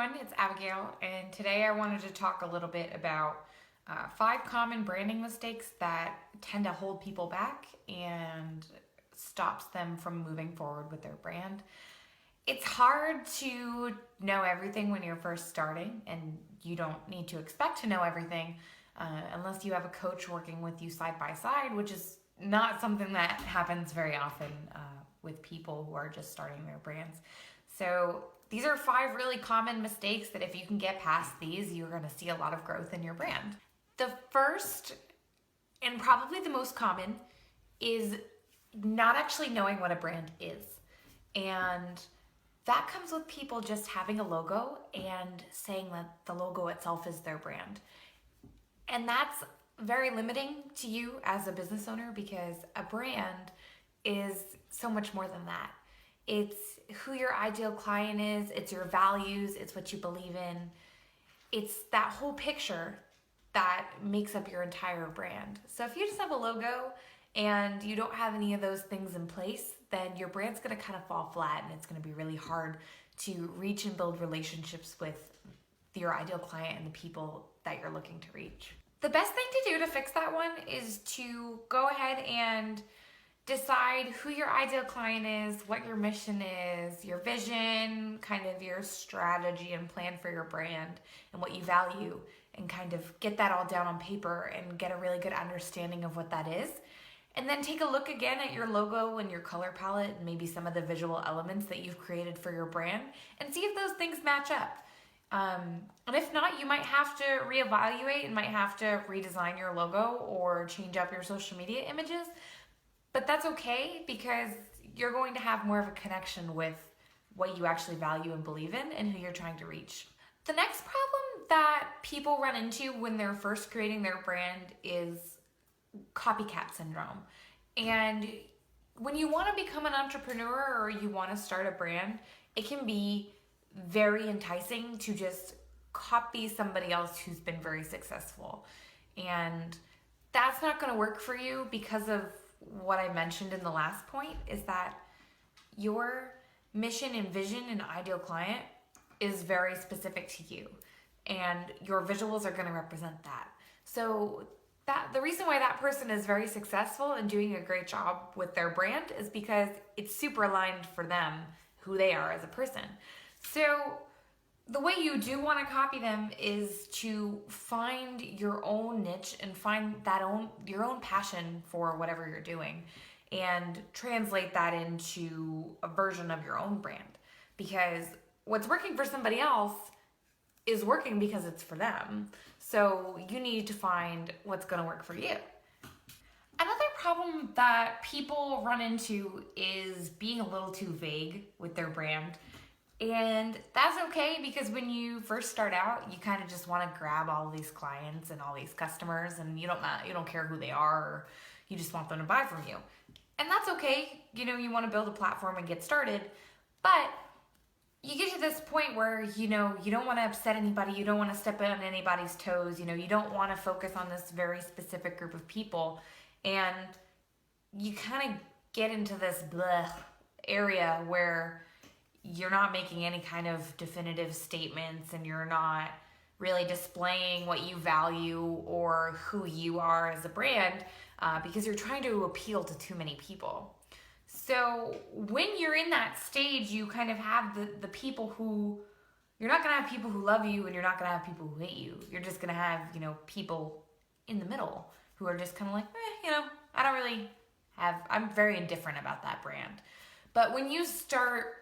everyone, it's Abigail, and today I wanted to talk a little bit about 5 common branding mistakes that tend to hold people back and stops them from moving forward with their brand. It's hard to know everything when you're first starting, and you don't need to expect to know everything unless you have a coach working with you side by side, which is not something that happens very often with people who are just starting their brands. So these are 5 really common mistakes that if you can get past these, you're going to see a lot of growth in your brand. The first, and probably the most common, is not actually knowing what a brand is. And that comes with people just having a logo and saying that the logo itself is their brand. And that's very limiting to you as a business owner, because a brand is so much more than that. It's who your ideal client is, it's your values, it's what you believe in. It's that whole picture that makes up your entire brand. So if you just have a logo and you don't have any of those things in place, then your brand's gonna kind of fall flat, and it's gonna be really hard to reach and build relationships with your ideal client and the people that you're looking to reach. The best thing to do to fix that one is to go ahead and decide who your ideal client is, what your mission is, your vision, kind of your strategy and plan for your brand, and what you value, and kind of get that all down on paper and get a really good understanding of what that is. And then take a look again at your logo and your color palette and maybe some of the visual elements that you've created for your brand, and see if those things match up. And if not, you might have to reevaluate and might have to redesign your logo or change up your social media images. But that's okay, because you're going to have more of a connection with what you actually value and believe in and who you're trying to reach. The next problem that people run into when they're first creating their brand is copycat syndrome. And when you want to become an entrepreneur or you want to start a brand, it can be very enticing to just copy somebody else who's been very successful. And that's not going to work for you, because of what I mentioned in the last point, is that your mission and vision and ideal client is very specific to you, and your visuals are going to represent that. So the reason why that person is very successful and doing a great job with their brand is because it's super aligned for them, who they are as a person. So the way you do want to copy them is to find your own niche and find your own passion for whatever you're doing, and translate that into a version of your own brand. Because what's working for somebody else is working because it's for them. So you need to find what's going to work for you. Another problem that people run into is being a little too vague with their brand. And that's okay, because when you first start out, you kind of just want to grab all these clients and all these customers, and you don't care who they are, or you just want them to buy from you. And that's okay. You want to build a platform and get started, but you get to this point where, you don't want to upset anybody, you don't want to step on anybody's toes, you don't want to focus on this very specific group of people, and you kind of get into this area where you're not making any kind of definitive statements, and you're not really displaying what you value or who you are as a brand, because you're trying to appeal to too many people. So when you're in that stage, you kind of have the people who, you're not going to have people who love you, and you're not going to have people who hate you. You're just going to have, people in the middle who are just kind of like, I don't really I'm very indifferent about that brand. But when you start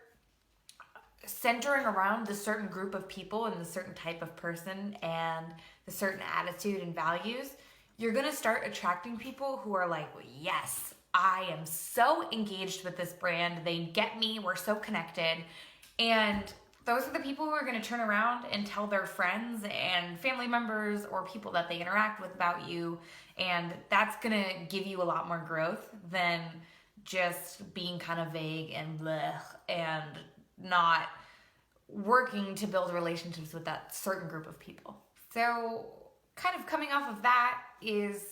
centering around the certain group of people and the certain type of person and the certain attitude and values, you're going to start attracting people who are like, well, yes, I am so engaged with this brand. They get me. We're so connected. And those are the people who are going to turn around and tell their friends and family members or people that they interact with about you. And that's going to give you a lot more growth than just being kind of vague and bleh and not working to build relationships with that certain group of people. So kind of coming off of that is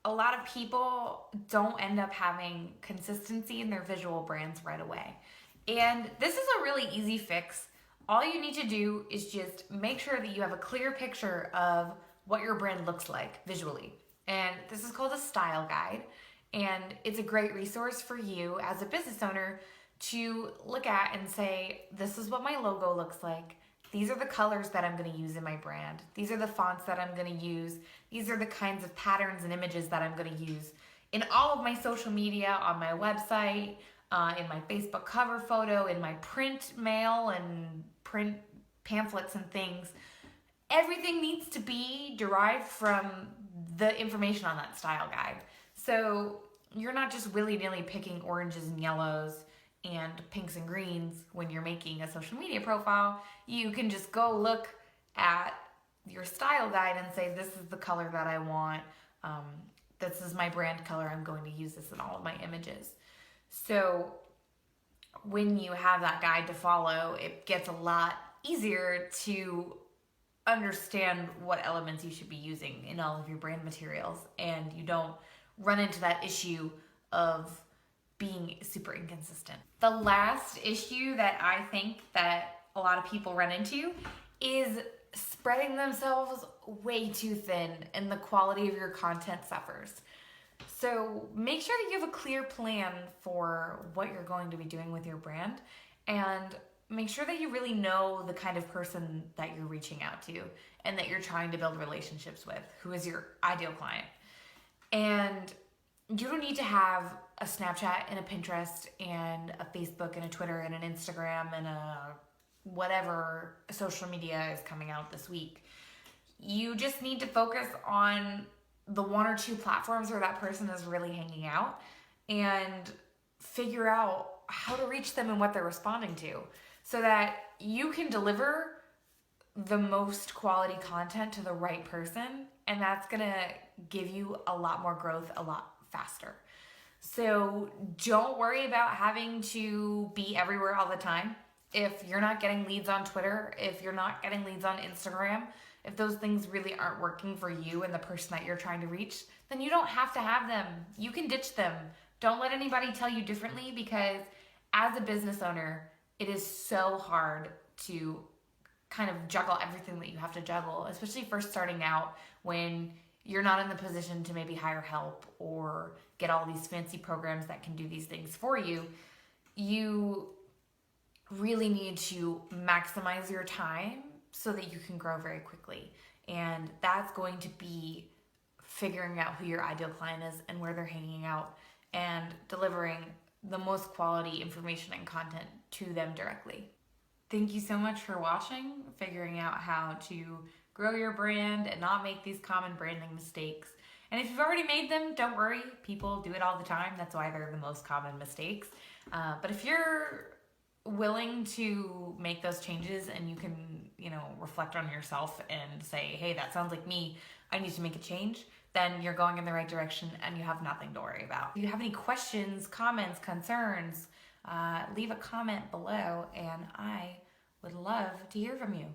a lot of people don't end up having consistency in their visual brands right away. And this is a really easy fix. All you need to do is just make sure that you have a clear picture of what your brand looks like visually. And this is called a style guide. And it's a great resource for you as a business owner to look at and say, this is what my logo looks like. These are the colors that I'm going to use in my brand. These are the fonts that I'm going to use. These are the kinds of patterns and images that I'm going to use in all of my social media, on my website, in my Facebook cover photo, in my print mail and print pamphlets and things. Everything needs to be derived from the information on that style guide. So you're not just willy-nilly picking oranges and yellows and pinks and greens when you're making a social media profile. You can just go look at your style guide and say, this is the color that I want. This is my brand color. I'm going to use this in all of my images. So when you have that guide to follow, it gets a lot easier to understand what elements you should be using in all of your brand materials, and you don't run into that issue of being super inconsistent. The last issue that I think that a lot of people run into is spreading themselves way too thin and the quality of your content suffers. So make sure that you have a clear plan for what you're going to be doing with your brand, and make sure that you really know the kind of person that you're reaching out to and that you're trying to build relationships with, who is your ideal client. And you don't need to have a Snapchat and a Pinterest and a Facebook and a Twitter and an Instagram and a whatever social media is coming out this week. You just need to focus on the one or two platforms where that person is really hanging out and figure out how to reach them and what they're responding to, so that you can deliver the most quality content to the right person, and that's gonna give you a lot more growth a lot faster. So don't worry about having to be everywhere all the time. If you're not getting leads on Twitter, if you're not getting leads on Instagram, if those things really aren't working for you and the person that you're trying to reach, then you don't have to have them. You can ditch them. Don't let anybody tell you differently, because as a business owner, it is so hard to kind of juggle everything that you have to juggle, especially first starting out when you're not in the position to maybe hire help or get all these fancy programs that can do these things for you. You really need to maximize your time so that you can grow very quickly. And that's going to be figuring out who your ideal client is and where they're hanging out and delivering the most quality information and content to them directly. Thank you so much for watching, figuring out how to grow your brand and not make these common branding mistakes. And if you've already made them, don't worry. People do it all the time. That's why they're the most common mistakes. But if you're willing to make those changes and you can, reflect on yourself and say, hey, that sounds like me, I need to make a change, then you're going in the right direction and you have nothing to worry about. If you have any questions, comments, concerns, leave a comment below and I would love to hear from you.